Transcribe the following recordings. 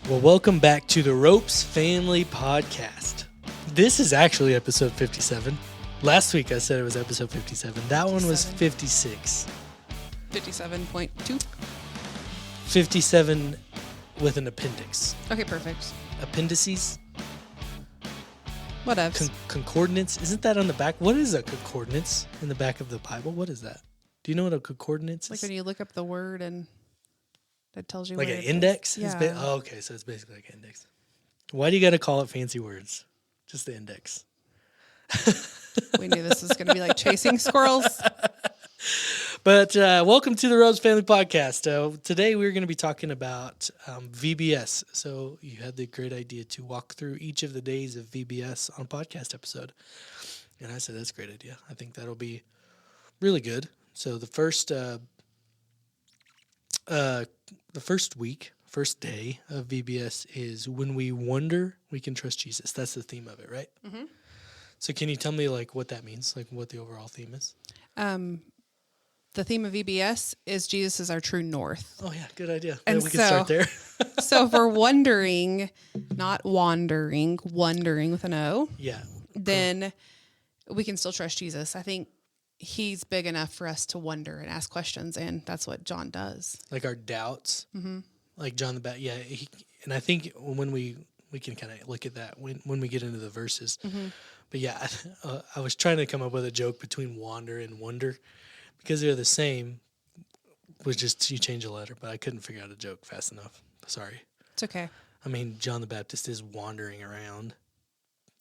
Well, welcome back to the Ropes Family Podcast. This is actually episode 57. Last week I said it was episode 57. That one was 56. 57.2. 57 with an appendix. Okay, perfect. Appendices? Whatevs. Concordance? Isn't that on the back? What is a concordance in the back of the Bible? What is that? Do you know what a concordance is? Like when you look up the word and it tells you like what an it index? is. Oh, okay, so it's basically like an index. Why do you got to call it fancy words? Just the index. We knew this was going to be like chasing squirrels. But welcome to the Ropes Family Podcast. Today we're going to be talking about VBS. So you had the great idea to walk through each of the days of VBS on a podcast episode. And I said, that's a great idea. I think that'll be really good. So the first day of VBS is when we wonder, we can trust Jesus. That's the theme of it, right? Mm-hmm. So can you tell me like what that means, like what the overall theme is? The theme of VBS is Jesus is our true north. Oh yeah, good idea. And we can start there. So if we're wondering, not wandering, wondering with an O, Yeah. then we can still trust Jesus. I think he's big enough for us to wonder and ask questions, and that's what John does. Like our doubts, like John the Baptist. Yeah, and I think when we can kind of look at that when we get into the verses. Mm-hmm. But yeah, I was trying to come up with a joke between wander and wonder because they're the same. Was just you change a letter, but I couldn't figure out a joke fast enough. Sorry. It's okay. I mean, John the Baptist is wandering around,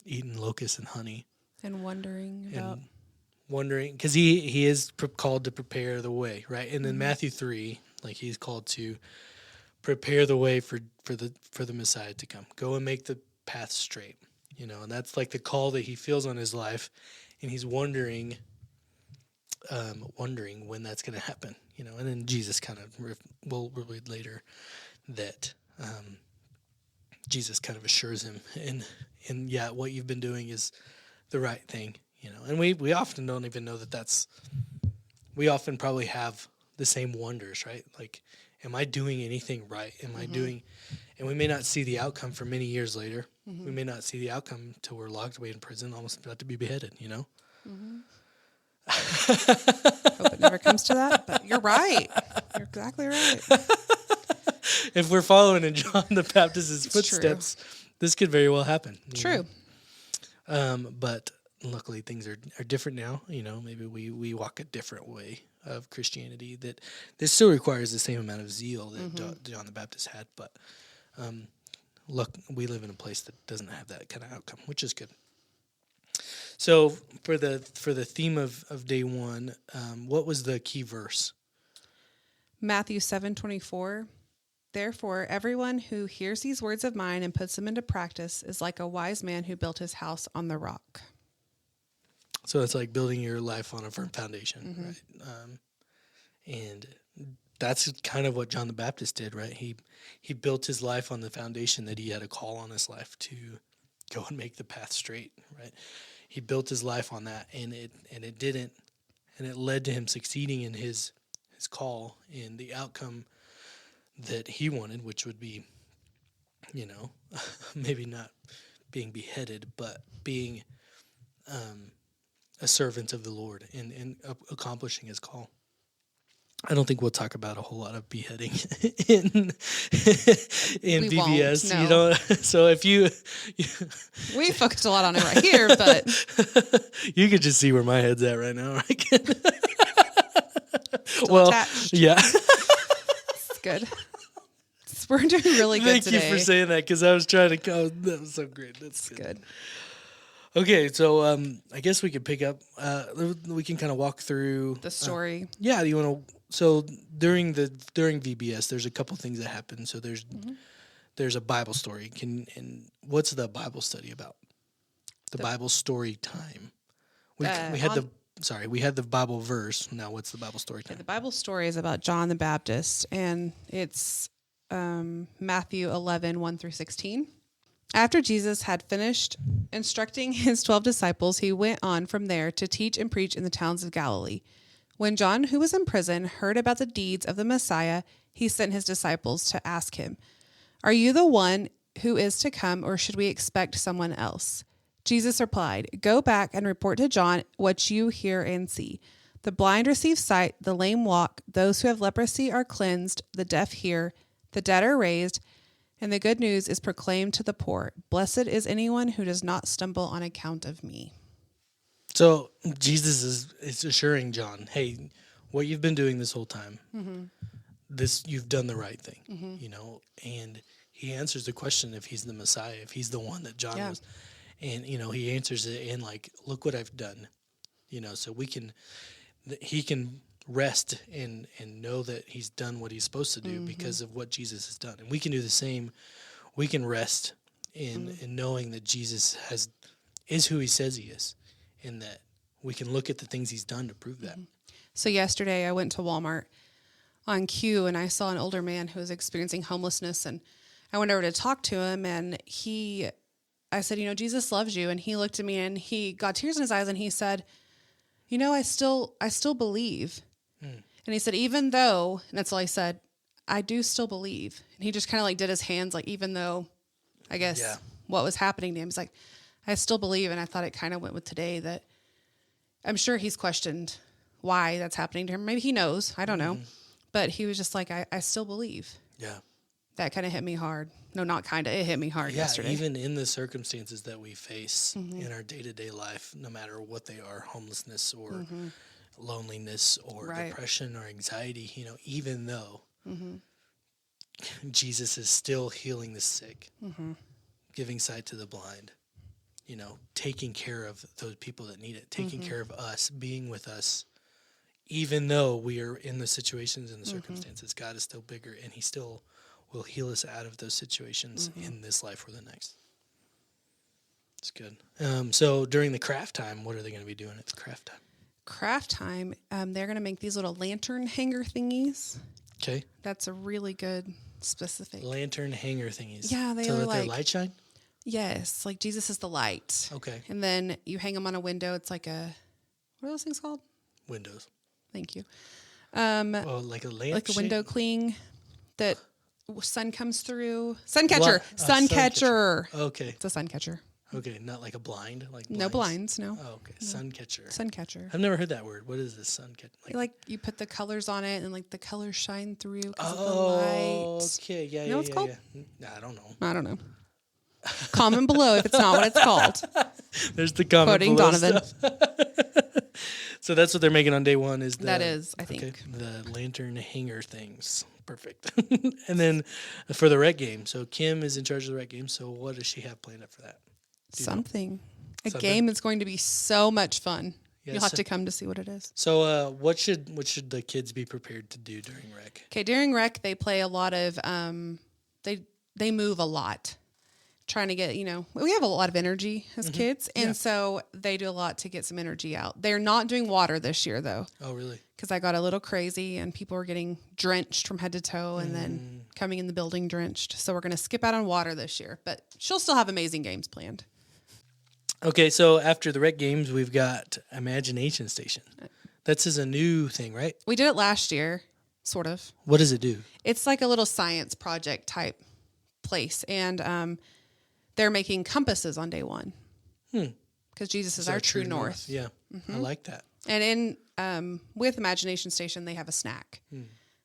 eating locusts and honey, And wondering about. Wondering because he is called to prepare the way, right? And then Matthew 3, like he's called to prepare the way for the Messiah to come. Go and make the path straight, and that's like the call that he feels on his life, and he's wondering when that's going to happen, And then Jesus kind of we'll read later that Jesus kind of assures him, and yeah, what you've been doing is the right thing. And we often don't even know we often probably have the same wonders, right? Like, am I doing anything right? Am I doing, and we may not see the outcome for many years later. Mm-hmm. We may not see the outcome till we're locked away in prison, almost about to be beheaded, Mm-hmm. Hope it never comes to that, but you're right. You're exactly right. If we're following in John the Baptist's footsteps, this could very well happen. True. But luckily things are different now. Maybe we walk a different way of Christianity that this still requires the same amount of zeal that John the Baptist had. But look, we live in a place that doesn't have that kind of outcome, which is good. So for the theme of day one, what was the key verse? Matthew 7:24. Therefore, everyone who hears these words of mine and puts them into practice is like a wise man who built his house on the rock. So it's like building your life on a firm foundation, right? And that's kind of what John the Baptist did, right? He built his life on the foundation that he had a call on his life to go and make the path straight, right? He built his life on that, and it didn't, and it led to him succeeding in his call and the outcome that he wanted, which would be, maybe not being beheaded, but being a servant of the Lord and accomplishing his call. I don't think we'll talk about a whole lot of beheading in VBS, no. So if we focused a lot on it right here, but you could just see where my head's at right now, right? Still attached. Yeah, it's good. We're doing really good today. Thank you for saying that because I was trying to go. That was so great. That's good. Okay, so I guess we could pick up. We can kind of walk through the story. Yeah, you want to. So during VBS, there's a couple things that happen. So there's a Bible story. And what's the Bible study about? The Bible story time. We had the Bible verse. Now what's the Bible story time? The Bible story is about John the Baptist, and it's Matthew 11, 1 through 16. After Jesus had finished instructing his 12 disciples, he went on from there to teach and preach in the towns of Galilee. When John, who was in prison, heard about the deeds of the Messiah, he sent his disciples to ask him, "Are you the one who is to come, or should we expect someone else?" Jesus replied, "Go back and report to John what you hear and see. The blind receive sight, the lame walk, those who have leprosy are cleansed, the deaf hear, the dead are raised, and the good news is proclaimed to the poor. Blessed is anyone who does not stumble on account of me." So Jesus is assuring John, hey, what you've been doing this whole time, this you've done the right thing, and he answers the question if he's the Messiah, if he's the one that John was. And, he answers it in like, look what I've done, so he can rest and know that he's done what he's supposed to do because of what Jesus has done. And we can do the same. We can rest in knowing that Jesus is who he says he is, and that we can look at the things he's done to prove that. So yesterday I went to Walmart on Q and I saw an older man who was experiencing homelessness, and I went over to talk to him, and I said, Jesus loves you. And he looked at me and he got tears in his eyes and he said, I still believe. And he said, even though, and that's all he said, I do still believe. And he just kind of like did his hands, like, even though, I guess, what was happening to him. He's like, I still believe. And I thought it kind of went with today that I'm sure he's questioned why that's happening to him. Maybe he knows. I don't know. But he was just like, I still believe. Yeah. That kind of hit me hard. No, not kind of. It hit me hard yesterday. Even in the circumstances that we face in our day-to-day life, no matter what they are, homelessness or loneliness or depression or anxiety, even though Jesus is still healing the sick, giving sight to the blind, taking care of those people that need it, taking care of us, being with us, even though we are in the situations and the circumstances, God is still bigger, and he still will heal us out of those situations in this life or the next. It's good. So during the craft time, what are they going to be doing at the craft time? Craft time, they're going to make these little lantern hanger thingies. Okay. That's a really good specific. Lantern hanger thingies. Yeah, so that their light shine? Yes, like Jesus is the light. Okay. And then you hang them on a window. It's like what are those things called? Windows. Thank you. Like a lamp like a window cling that sun comes through. Sun catcher. Sun catcher. Okay. It's a sun catcher. Okay, not like a blind? Like no blinds, no. Oh, okay. No. Sun catcher. Sun catcher. I've never heard that word. What is this sun catcher? Like you put the colors on it and like the colors shine through because of the light. Okay. Yeah, you know what it's called? Yeah. I don't know. I don't know. Comment below if it's not what it's called. There's the comment Quoting below Donovan. So that's what they're making on day one is that is, I think. Okay, the lantern hanger things. Perfect. And then for the rec game, so Kim is in charge of the rec game. So what does she have planned up for that? Something. A game that's going to be so much fun. Yeah, You'll have to come to see what it is. So what should the kids be prepared to do during rec? Okay, during rec they play a lot of they move a lot. Trying to get, we have a lot of energy as kids. And so they do a lot to get some energy out. They're not doing water this year, though. Oh, really? Because I got a little crazy and people were getting drenched from head to toe and then coming in the building drenched. So we're going to skip out on water this year. But she'll still have amazing games planned. Okay, so after the rec games, we've got Imagination Station. That's a new thing, right? We did it last year, sort of. What does it do? It's like a little science project type place. And they're making compasses on day one. Because Jesus is our true north. Yeah, I like that. And in with Imagination Station, they have a snack,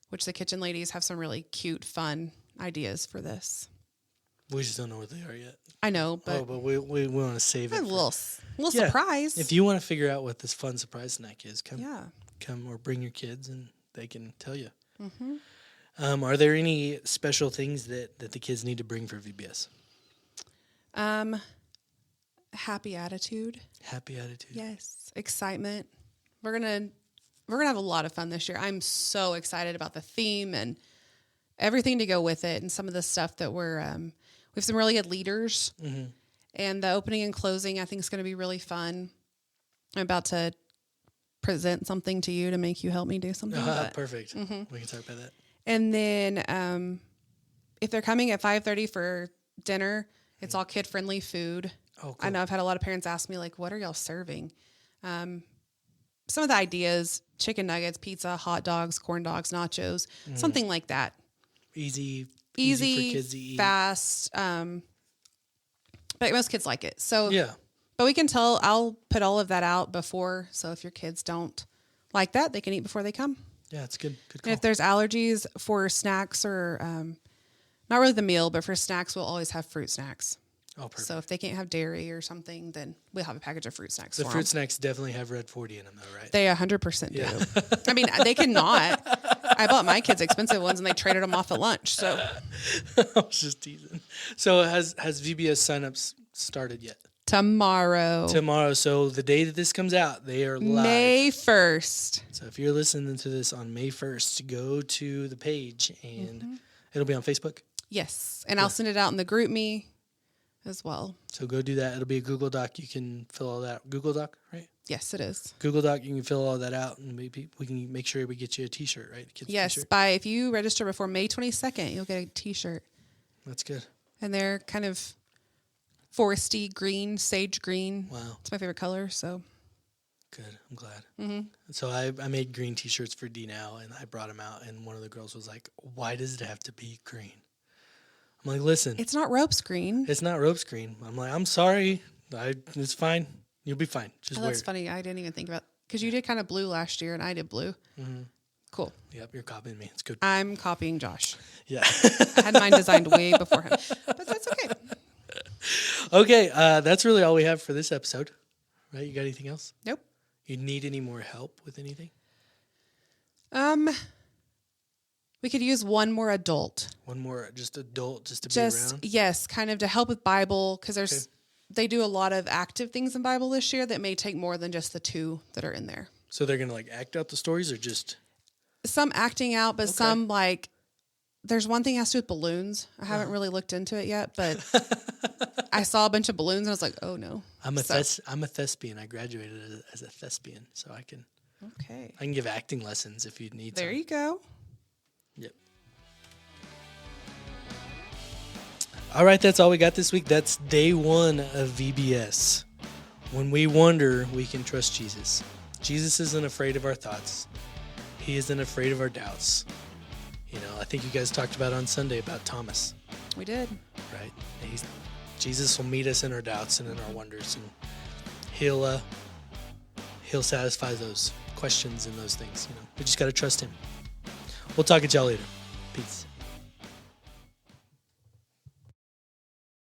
which the kitchen ladies have some really cute, fun ideas for this. We just don't know what they are yet. I know, but we want to save it. A little surprise. If you want to figure out what this fun surprise snack is, come or bring your kids and they can tell you. Are there any special things that the kids need to bring for VBS? Happy attitude. Happy attitude. Yes. Excitement. We're gonna have a lot of fun this year. I'm so excited about the theme and everything to go with it, and some of the stuff that we have some really good leaders, and the opening and closing I think is going to be really fun. I'm about to present something to you to make you help me do something. Perfect. We can talk about that. And then if they're coming at 5:30 for dinner. It's all kid-friendly food. Oh, cool. I know I've had a lot of parents ask me, like, what are y'all serving? Some of the ideas, chicken nuggets, pizza, hot dogs, corn dogs, nachos, something like that. Easy easy for kids to eat. fast. But most kids like it. So Yeah. But we can tell. I'll put all of that out before. So if your kids don't like that, they can eat before they come. Yeah, it's good. Good And call. if there's allergies for snacks or not really the meal, but for snacks, we'll always have fruit snacks. Oh, perfect. So if they can't have dairy or something, then we'll have a package of fruit snacks The for fruit them. snacks definitely have red 40 in them, though, right? They 100% do. Yeah. I mean, they cannot. I bought my kids expensive ones, and they traded them off at lunch. So I was just teasing. So has VBS signups started yet? tomorrow, Tomorrow. So the day that this comes out, they are live. May 1st. So if you're listening to this on May 1st, go to the page and it'll be on Facebook. Yes, and I'll send it out in the group me as well. So go do that. It'll be a Google Doc. You can fill all that. Google Doc, right? Yes, it is. Google Doc. You can fill all that out, and maybe we can make sure we get you a T-shirt, right? Kids Yes, T-shirt. if you register before May 22nd, you'll get a T-shirt. That's good. And they're kind of foresty green, sage green. Wow. It's my favorite color, so. Good. I'm glad. So I made green T-shirts for D now, and I brought them out, and one of the girls was like, "Why does it have to be green?" I'm like, "Listen, It's not ropes green. it's not ropes green." I'm like, "I'm sorry. It's fine. You'll be fine. Just Oh, wear that's it." funny. I didn't even think about because you did kind of blue last year, and I did blue. Cool. Yep, you're copying me. It's good. I'm copying Josh. Yeah. I had mine designed way before him, but that's okay. Okay, that's really all we have for this episode. Right? You got anything else? Nope. You need any more help with anything? We could use one more adult. One more, just adult, just to be Just around? yes, kind of to help with Bible because they do a lot of active things in Bible this year that may take more than just the two that are in there. So they're going to like act out the stories or just... Some acting out, but some like there's one thing has to do with balloons. I haven't really looked into it yet, but I saw a bunch of balloons and I was like, oh no. I'm a thespian. I graduated as a thespian, so I can give acting lessons if you need There some. you go. Yep. All right, that's all we got this week. That's day one of VBS. When we wonder, we can trust Jesus. Jesus isn't afraid of our thoughts. He isn't afraid of our doubts. You know, I think you guys talked about on Sunday about Thomas, We did. right? Jesus will meet us in our doubts and in our wonders, and he'll satisfy those questions and those things. You know, we just got to trust him. We'll talk to y'all later. Peace.